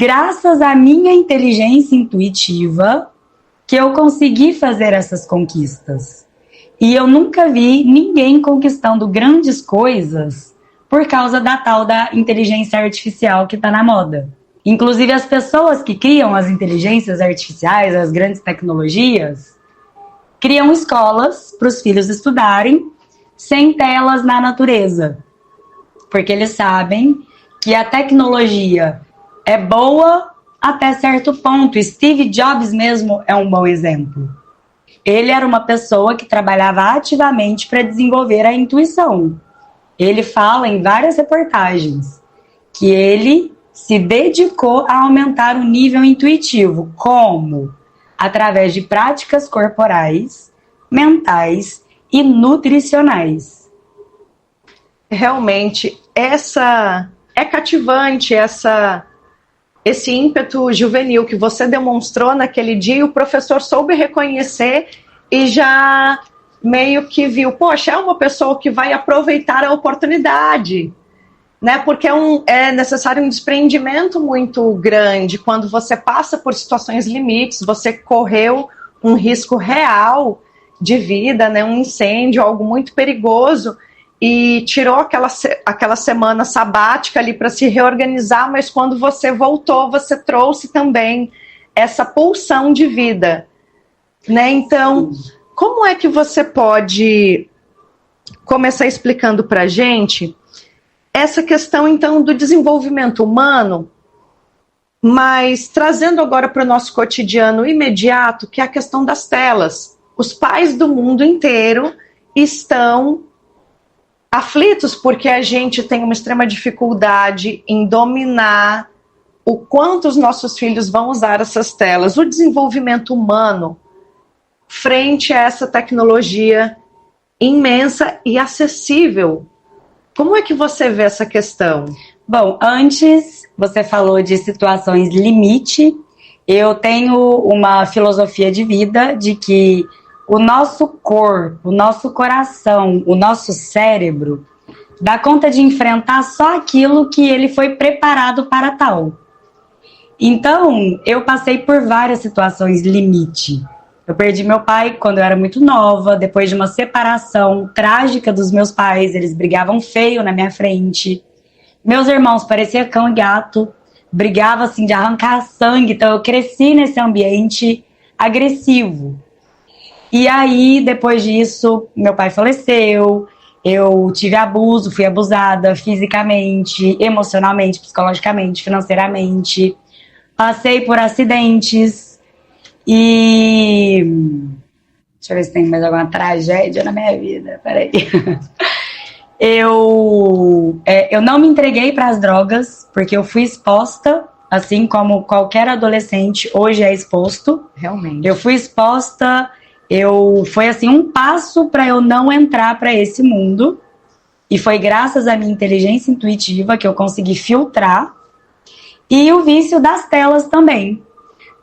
graças à minha inteligência intuitiva, que eu consegui fazer essas conquistas. E eu nunca vi ninguém conquistando grandes coisas por causa da tal da inteligência artificial que está na moda. Inclusive, as pessoas que criam as inteligências artificiais, as grandes tecnologias, criam escolas para os filhos estudarem sem telas na natureza. Porque eles sabem que a tecnologia é boa até certo ponto. Steve Jobs mesmo é um bom exemplo. Ele era uma pessoa que trabalhava ativamente para desenvolver a intuição. Ele fala em várias reportagens que ele se dedicou a aumentar o nível intuitivo. Como? Através de práticas corporais, mentais e nutricionais. Realmente, é cativante esse ímpeto juvenil que você demonstrou naquele dia, e o professor soube reconhecer e já meio que viu, poxa, é uma pessoa que vai aproveitar a oportunidade, né? Porque é necessário um desprendimento muito grande quando você passa por situações limites, você correu um risco real de vida, né? Um incêndio, algo muito perigoso, e tirou aquela semana sabática ali para se reorganizar, mas quando você voltou, você trouxe também essa pulsão de vida, né? Então, como é que você pode começar explicando para a gente essa questão, então, do desenvolvimento humano, mas trazendo agora para o nosso cotidiano imediato, que é a questão das telas. Os pais do mundo inteiro estão aflitos porque a gente tem uma extrema dificuldade em dominar o quanto os nossos filhos vão usar essas telas. O desenvolvimento humano frente a essa tecnologia imensa e acessível. Como é que você vê essa questão? Bom, antes você falou de situações limite. Eu tenho uma filosofia de vida de que o nosso corpo, o nosso coração, o nosso cérebro dá conta de enfrentar só aquilo que ele foi preparado para tal. Então, eu passei por várias situações limite. Eu perdi meu pai quando eu era muito nova, depois de uma separação trágica dos meus pais. Eles brigavam feio na minha frente. Meus irmãos pareciam cão e gato, brigavam assim de arrancar sangue. Então, eu cresci nesse ambiente agressivo. E aí, depois disso, meu pai faleceu, eu tive abuso, fui abusada fisicamente, emocionalmente, psicologicamente, financeiramente. Passei por acidentes e... Deixa eu ver se tem mais alguma tragédia na minha vida, peraí. Eu não me entreguei para as drogas, porque eu fui exposta, assim como qualquer adolescente hoje é exposto. Realmente. Eu fui exposta... Foi assim um passo para eu não entrar para esse mundo, e foi graças à minha inteligência intuitiva que eu consegui filtrar, e o vício das telas também,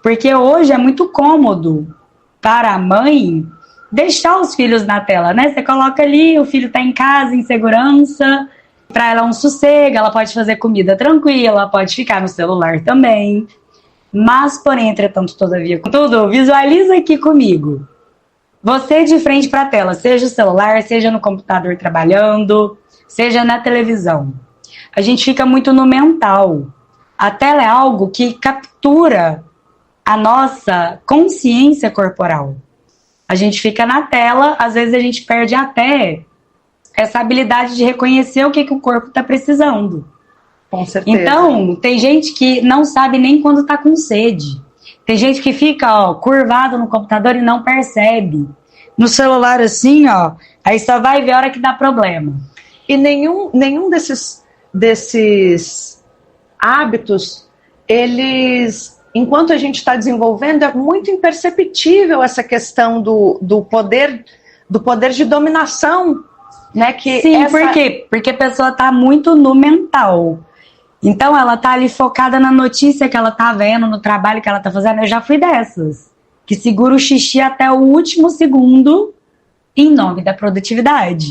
porque hoje é muito cômodo para a mãe deixar os filhos na tela, né? Você coloca ali, o filho está em casa, em segurança, para ela é um sossego, ela pode fazer comida tranquila, pode ficar no celular também, mas porém, entretanto, todavia, contudo, visualiza aqui comigo. Você de frente para a tela, seja o celular, seja no computador trabalhando, seja na televisão. A gente fica muito no mental. A tela é algo que captura a nossa consciência corporal. A gente fica na tela, às vezes a gente perde até essa habilidade de reconhecer o que o corpo está precisando. Com certeza. Então, tem gente que não sabe nem quando está com sede. Tem gente que fica, curvado no computador e não percebe. No celular assim, aí só vai ver a hora que dá problema. E nenhum desses hábitos, eles, enquanto a gente está desenvolvendo, é muito imperceptível essa questão do poder de dominação, né? Sim, por quê? Porque a pessoa está muito no mental. Então, ela tá ali focada na notícia que ela tá vendo, no trabalho que ela tá fazendo. Eu já fui dessas, que segura o xixi até o último segundo em nome da produtividade.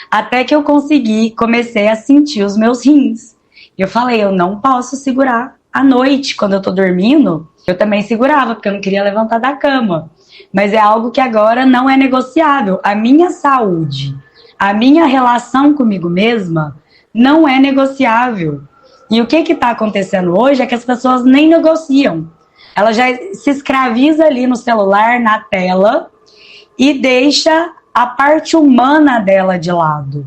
Até que eu comecei a sentir os meus rins. Eu falei, eu não posso segurar à noite, quando eu tô dormindo, eu também segurava, porque eu não queria levantar da cama. Mas é algo que agora não é negociável. A minha saúde, a minha relação comigo mesma não é negociável. E o que está acontecendo hoje é que as pessoas nem negociam. Ela já se escraviza ali no celular, na tela, e deixa a parte humana dela de lado.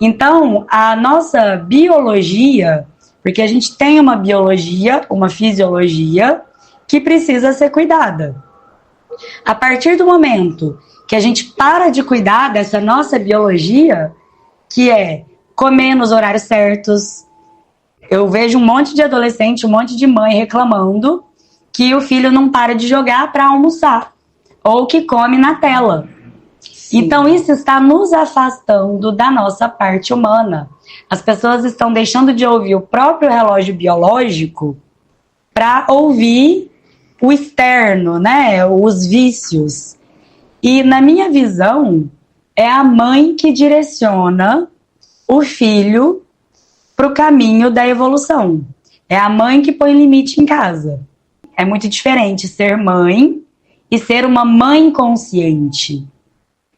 Então, a nossa biologia, porque a gente tem uma biologia, uma fisiologia, que precisa ser cuidada. A partir do momento que a gente para de cuidar dessa nossa biologia, que é comer nos horários certos, eu vejo um monte de adolescente, um monte de mãe reclamando que o filho não para de jogar para almoçar, ou que come na tela. Sim. Então isso está nos afastando da nossa parte humana. As pessoas estão deixando de ouvir o próprio relógio biológico para ouvir o externo, né? Os vícios. E na minha visão, é a mãe que direciona o filho para o caminho da evolução. É a mãe que põe limite em casa. É muito diferente ser mãe e ser uma mãe consciente.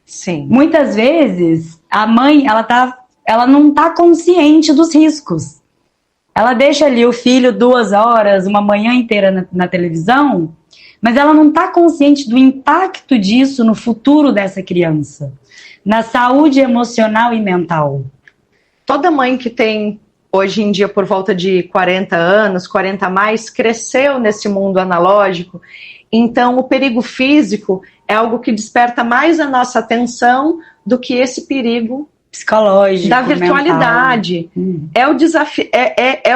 Sim. Muitas vezes, a mãe, ela não está consciente dos riscos. Ela deixa ali o filho 2 horas, uma manhã inteira na televisão, mas ela não está consciente do impacto disso no futuro dessa criança, na saúde emocional e mental. Toda mãe que tem, hoje em dia, por volta de 40 anos, 40 a mais, cresceu nesse mundo analógico. Então, o perigo físico é algo que desperta mais a nossa atenção do que esse perigo psicológico, da virtualidade. É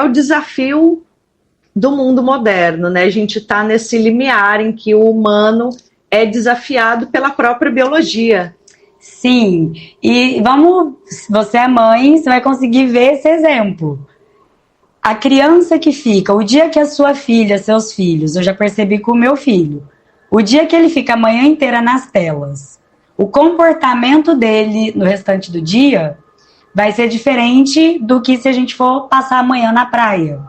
o desafio do mundo moderno, né? A gente está nesse limiar em que o humano é desafiado pela própria biologia. Sim, e você é mãe, você vai conseguir ver esse exemplo. A criança que fica, o dia que a sua filha, seus filhos, eu já percebi com o meu filho, o dia que ele fica a manhã inteira nas telas, o comportamento dele no restante do dia vai ser diferente do que se a gente for passar a manhã na praia.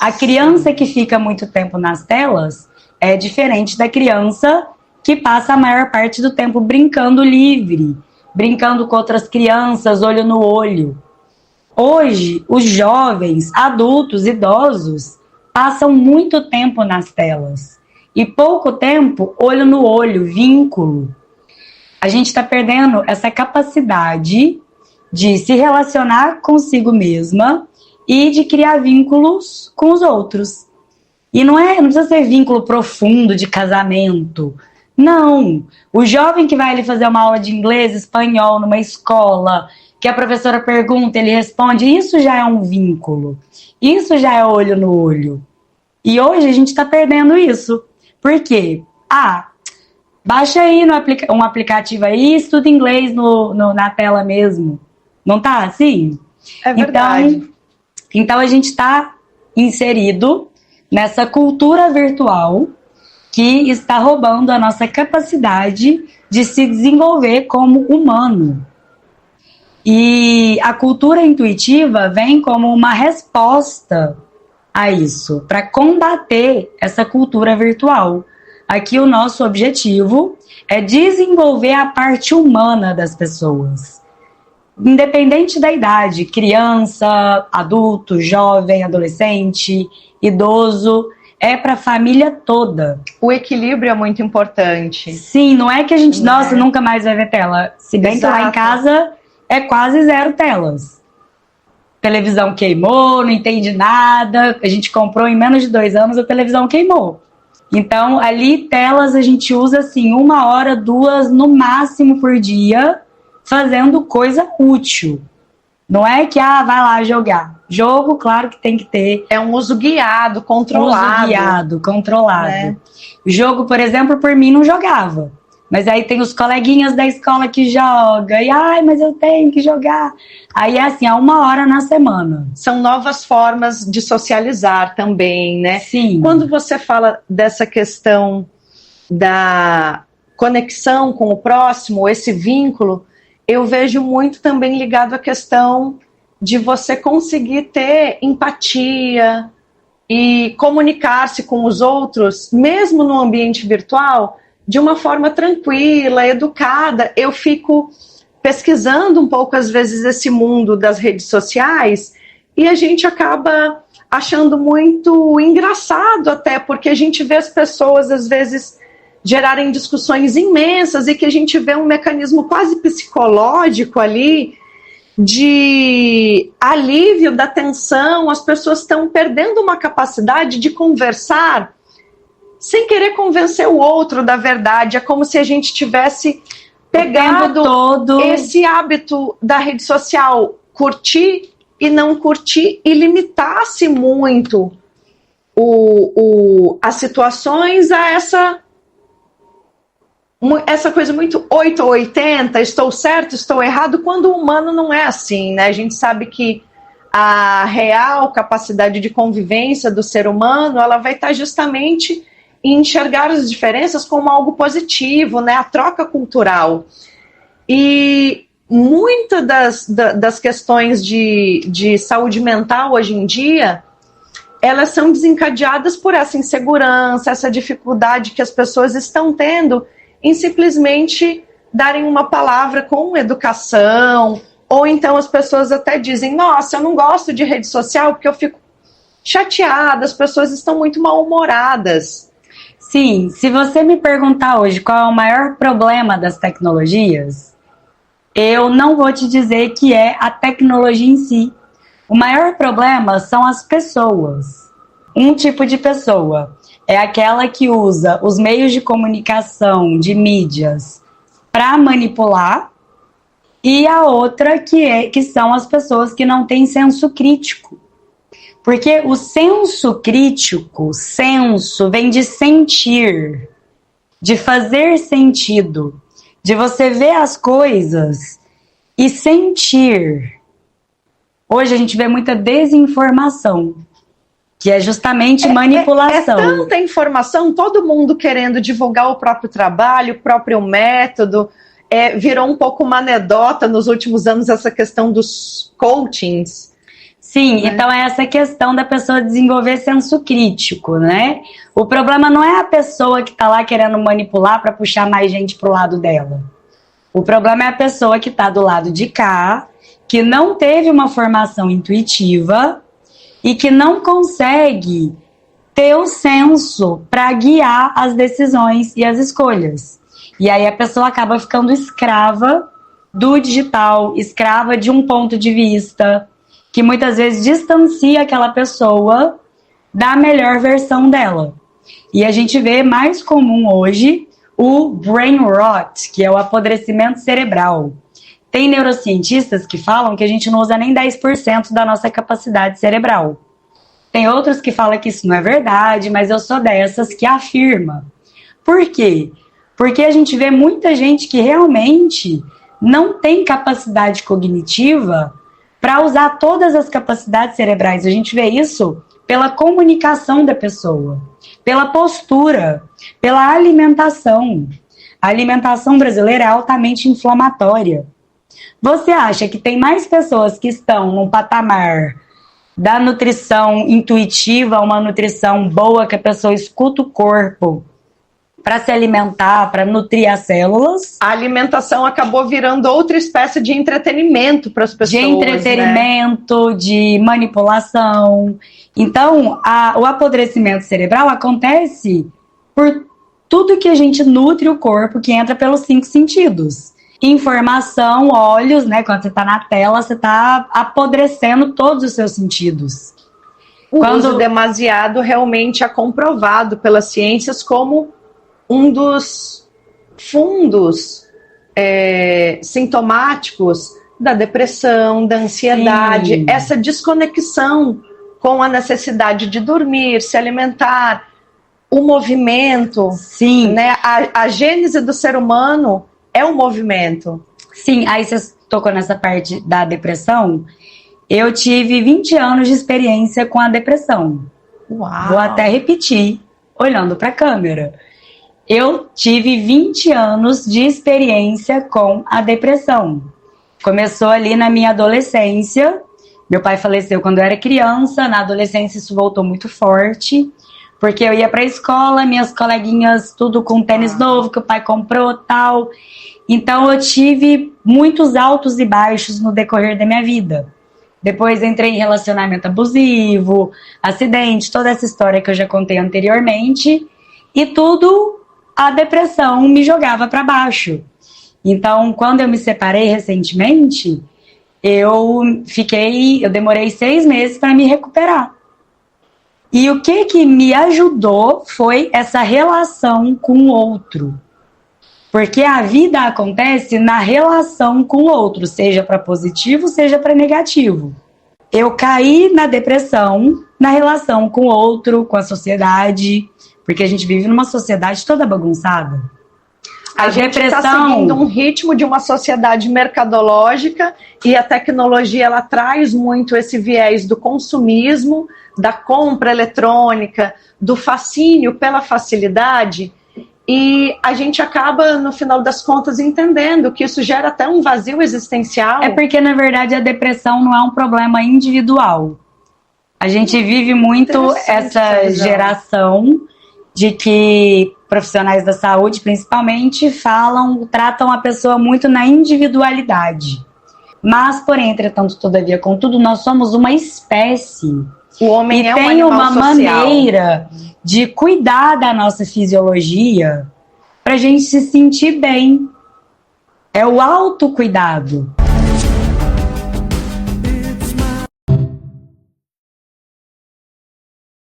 A criança que fica muito tempo nas telas é diferente da criança que passa a maior parte do tempo brincando livre, brincando com outras crianças, olho no olho. Hoje, os jovens, adultos, idosos, passam muito tempo nas telas. E pouco tempo, olho no olho, vínculo. A gente está perdendo essa capacidade de se relacionar consigo mesma e de criar vínculos com os outros. E não precisa ser vínculo profundo de casamento. Não. O jovem que vai ali fazer uma aula de inglês, espanhol, numa escola, que a professora pergunta, ele responde, isso já é um vínculo. Isso já é olho no olho. E hoje a gente está perdendo isso. Por quê? Baixa aí um aplicativo aí e estuda inglês na tela mesmo. Não tá assim? É verdade. Então a gente está inserido nessa cultura virtual que está roubando a nossa capacidade de se desenvolver como humano. E a cultura intuitiva vem como uma resposta a isso, para combater essa cultura virtual. Aqui o nosso objetivo é desenvolver a parte humana das pessoas. Independente da idade, criança, adulto, jovem, adolescente, idoso, é para a família toda. O equilíbrio é muito importante. Sim, não é que a gente, nossa, nunca mais vai ver tela. Se bem que lá em casa é quase 0 telas. Televisão queimou, não entende nada. A gente comprou em menos de 2 anos, a televisão queimou. Então, ali, telas a gente usa assim, 1 hora, 2, no máximo por dia, fazendo coisa útil. Não é que, vai lá jogar. Jogo, claro que tem que ter. É um uso guiado, controlado. Uso guiado, controlado. É. O jogo, por exemplo, por mim não jogava. Mas aí tem os coleguinhas da escola que jogam. E, mas eu tenho que jogar. Aí é assim, 1 hora na semana. São novas formas de socializar também, né? Sim. Quando você fala dessa questão da conexão com o próximo, esse vínculo, eu vejo muito também ligado à questão de você conseguir ter empatia, e comunicar-se com os outros, mesmo no ambiente virtual, de uma forma tranquila, educada. Eu fico pesquisando um pouco, às vezes, esse mundo das redes sociais e a gente acaba achando muito engraçado até, porque a gente vê as pessoas, às vezes, gerarem discussões imensas e que a gente vê um mecanismo quase psicológico ali de alívio da tensão. As pessoas estão perdendo uma capacidade de conversar sem querer convencer o outro da verdade. É como se a gente tivesse pegado esse hábito da rede social, curtir e não curtir, e limitasse muito as situações a essa coisa muito 8 ou 80, estou certo, estou errado, quando o humano não é assim, né? A gente sabe que a real capacidade de convivência do ser humano, ela vai estar justamente em enxergar as diferenças como algo positivo, né? A troca cultural. E muitas das questões de saúde mental hoje em dia, elas são desencadeadas por essa insegurança, essa dificuldade que as pessoas estão tendo em simplesmente darem uma palavra com educação, ou então as pessoas até dizem, nossa, eu não gosto de rede social porque eu fico chateada, as pessoas estão muito mal-humoradas. Sim, se você me perguntar hoje qual é o maior problema das tecnologias, eu não vou te dizer que é a tecnologia em si. O maior problema são as pessoas. Um tipo de pessoa é aquela que usa os meios de comunicação, de mídias, para manipular, e a outra que são as pessoas que não têm senso crítico. Porque o senso crítico, senso, vem de sentir, de fazer sentido, de você ver as coisas e sentir. Hoje a gente vê muita desinformação, que é justamente manipulação. É tanta informação, todo mundo querendo divulgar o próprio trabalho, o próprio método. Virou um pouco uma anedota nos últimos anos essa questão dos coachings. Sim, né? Então é essa questão da pessoa desenvolver senso crítico, né? O problema não é a pessoa que está lá querendo manipular para puxar mais gente pro lado dela. O problema é a pessoa que está do lado de cá, que não teve uma formação intuitiva e que não consegue ter o senso para guiar as decisões e as escolhas. E aí a pessoa acaba ficando escrava do digital, escrava de um ponto de vista que muitas vezes distancia aquela pessoa da melhor versão dela. E a gente vê mais comum hoje o brain rot, que é o apodrecimento cerebral. Tem neurocientistas que falam que a gente não usa nem 10% da nossa capacidade cerebral. Tem outros que falam que isso não é verdade, mas eu sou dessas que afirma. Por quê? Porque a gente vê muita gente que realmente não tem capacidade cognitiva para usar todas as capacidades cerebrais. A gente vê isso pela comunicação da pessoa, pela postura, pela alimentação. A alimentação brasileira é altamente inflamatória. Você acha que tem mais pessoas que estão num patamar da nutrição intuitiva, uma nutrição boa, que a pessoa escuta o corpo para se alimentar, para nutrir as células? A alimentação acabou virando outra espécie de entretenimento para as pessoas. De entretenimento, né? De manipulação. Então, o apodrecimento cerebral acontece por tudo que a gente nutre o corpo, que entra pelos 5 sentidos. Informação, olhos, né? Quando você está na tela, você está apodrecendo todos os seus sentidos. O uso demasiado realmente é comprovado pelas ciências como um dos fundos sintomáticos da depressão, da ansiedade. Sim. Essa desconexão com a necessidade de dormir, se alimentar, o movimento. Sim. Né? A gênese do ser humano é um movimento. Sim, aí você tocou nessa parte da depressão. Eu tive 20 anos de experiência com a depressão. Uau. Vou até repetir, olhando para a câmera. Eu tive 20 anos de experiência com a depressão. Começou ali na minha adolescência, Meu pai faleceu quando eu era criança, na adolescência isso voltou muito forte, porque eu ia para a escola, minhas coleguinhas tudo com tênis novo que o pai comprou, tal. Então eu tive muitos altos e baixos no decorrer da minha vida. Depois entrei em relacionamento abusivo, acidente, toda essa história que eu já contei anteriormente, e tudo a depressão me jogava para baixo. Então, quando eu me separei recentemente, eu demorei 6 meses para me recuperar. E o que me ajudou foi essa relação com o outro. Porque a vida acontece na relação com o outro, seja para positivo, seja para negativo. Eu caí na depressão, na relação com o outro, com a sociedade, porque a gente vive numa sociedade toda bagunçada. A gente está seguindo um ritmo de uma sociedade mercadológica e a tecnologia ela traz muito esse viés do consumismo, da compra eletrônica, do fascínio pela facilidade, e a gente acaba, no final das contas, entendendo que isso gera até um vazio existencial. É porque, na verdade, a depressão não é um problema individual. A gente vive muito essa geração de que profissionais da saúde, principalmente, tratam a pessoa muito na individualidade. Mas, porém, entretanto, todavia, contudo, nós somos uma espécie. O homem e é um tem animal uma social. maneira de cuidar da nossa fisiologia para a gente se sentir bem. É o autocuidado.